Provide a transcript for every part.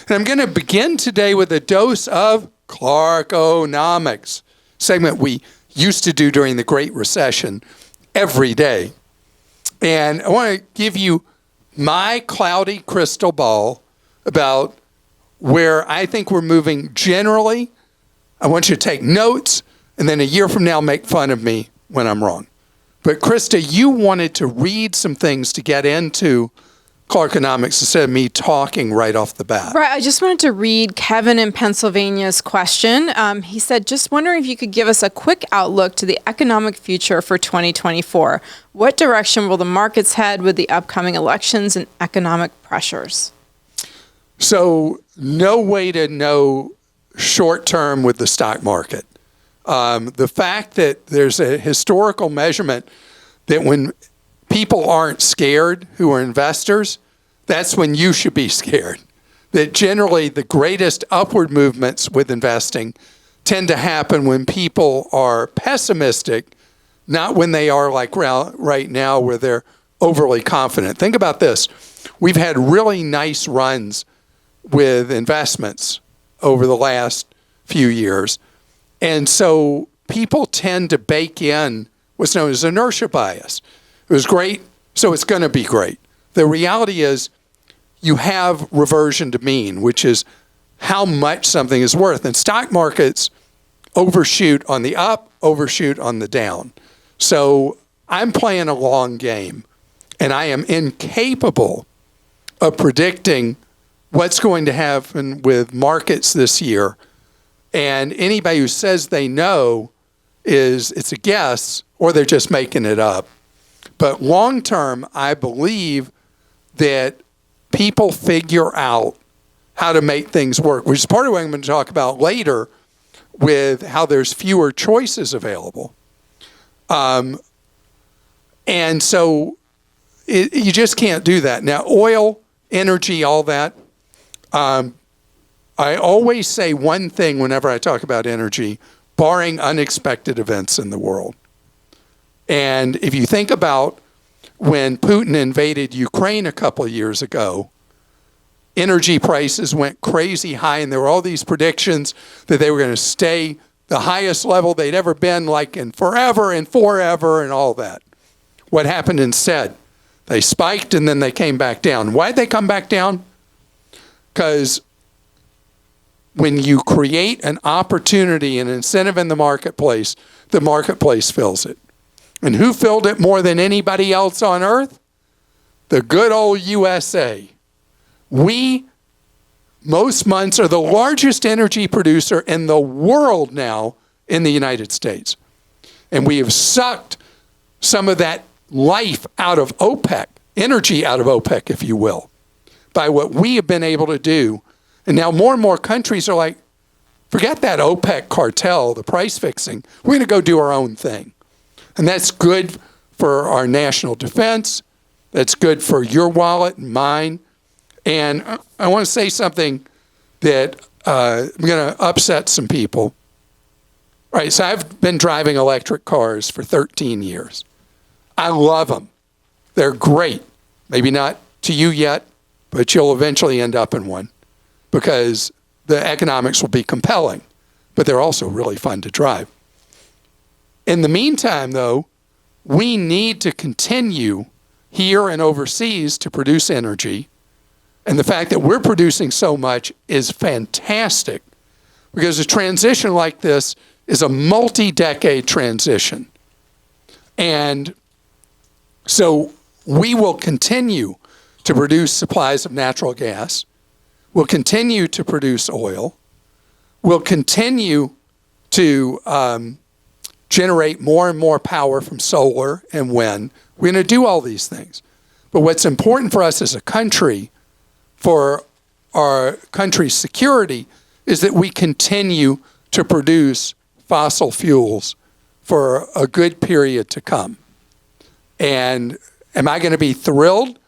And I'm going to begin today with a dose of Clarkonomics, segment we used to do during the Great Recession every day. And I want to give you my cloudy crystal ball about where I think we're moving generally. I want you to take notes, and then a year from now, make fun of me when I'm wrong. But Krista, you wanted to read some things to get into Clarkonomics instead of me talking right off the bat. Right. I just wanted to read Kevin in Pennsylvania's question. He said, just wondering if you could give us a quick outlook to the economic future for 2024. What direction will the markets head with the upcoming elections and economic pressures? So no way to know short term with the stock market. The fact that there's a historical measurement that when people aren't scared who are investors, that's when you should be scared. That generally the greatest upward movements with investing tend to happen when people are pessimistic, not when they are like right now where they're overly confident. Think about this. We've had really nice runs with investments over the last few years. And so people tend to bake in what's known as inertia bias. It was great, so it's going to be great. The reality is you have reversion to mean, which is how much something is worth. And stock markets overshoot on the up, overshoot on the down. So I'm playing a long game, and I am incapable of predicting what's going to happen with markets this year. And anybody who says they know it's a guess, or they're just making it up. But long term, I believe that people figure out how to make things work, which is part of what I'm going to talk about later with how there's fewer choices available. And so you just can't do that. Now, oil, energy, all that. I always say one thing whenever I talk about energy, barring unexpected events in the world. And if you think about when Putin invaded Ukraine a couple of years ago, energy prices went crazy high, and there were all these predictions that they were going to stay the highest level they'd ever been, like in forever and all that. What happened instead? They spiked and then they came back down. Why'd they come back down? Because when you create an opportunity, an incentive in the marketplace fills it. And who filled it more than anybody else on earth? The good old USA. We, most months, are the largest energy producer in the world now in the United States. And we have sucked some of that life out of OPEC, energy out of OPEC, if you will, by what we have been able to do. And now more and more countries are like, forget that OPEC cartel, the price fixing. We're going to go do our own thing. And that's good for our national defense. That's good for your wallet and mine. And I want to say something that I'm going to upset some people. All right, so I've been driving electric cars for 13 years. I love them. They're great. Maybe not to you yet, but you'll eventually end up in one because the economics will be compelling, but they're also really fun to drive. In the meantime, though, we need to continue here and overseas to produce energy. And the fact that we're producing so much is fantastic because a transition like this is a multi-decade transition. And so we will continue to produce supplies of natural gas. We'll continue to produce oil. We'll continue to generate more and more power from solar and wind. We're going to do all these things. But what's important for us as a country, for our country's security, is that we continue to produce fossil fuels for a good period to come. And am I going to be thrilled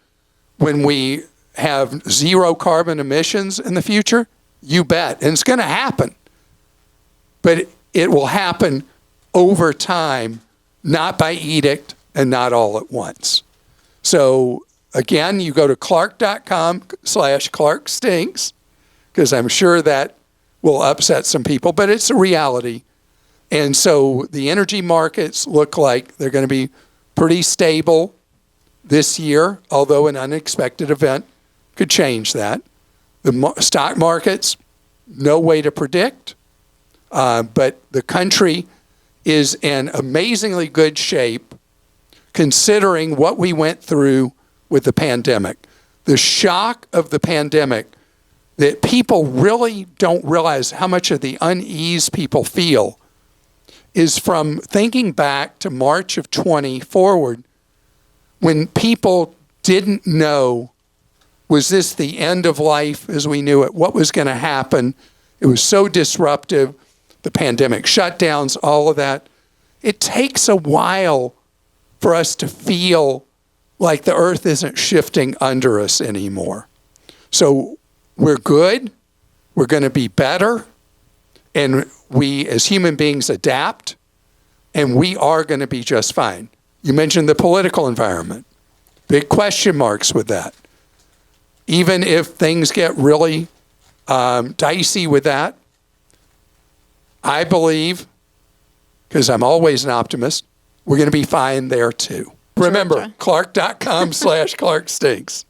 when we have zero carbon emissions in the future? You bet. And it's going to happen. But it will happen over time, not by edict and not all at once. So again, you go to clark.com/ClarkStinks, because I'm sure that will upset some people, but it's a reality. And so the energy markets look like they're going to be pretty stable this year, although an unexpected event could change that. The stock markets, no way to predict, but the country is in amazingly good shape considering what we went through with the pandemic. The shock of the pandemic, that people really don't realize how much of the unease people feel, is from thinking back to March of 20 forward, when people didn't know, was this the end of life as we knew it? What was going to happen? It was so disruptive. The pandemic shutdowns, all of that. It takes a while for us to feel like the earth isn't shifting under us anymore. So we're good. We're going to be better. And we, as human beings, adapt. And we are going to be just fine. You mentioned the political environment. Big question marks with that. Even if things get really dicey with that, I believe, because I'm always an optimist, we're going to be fine there too. Remember, Clark.com/ClarkStinks.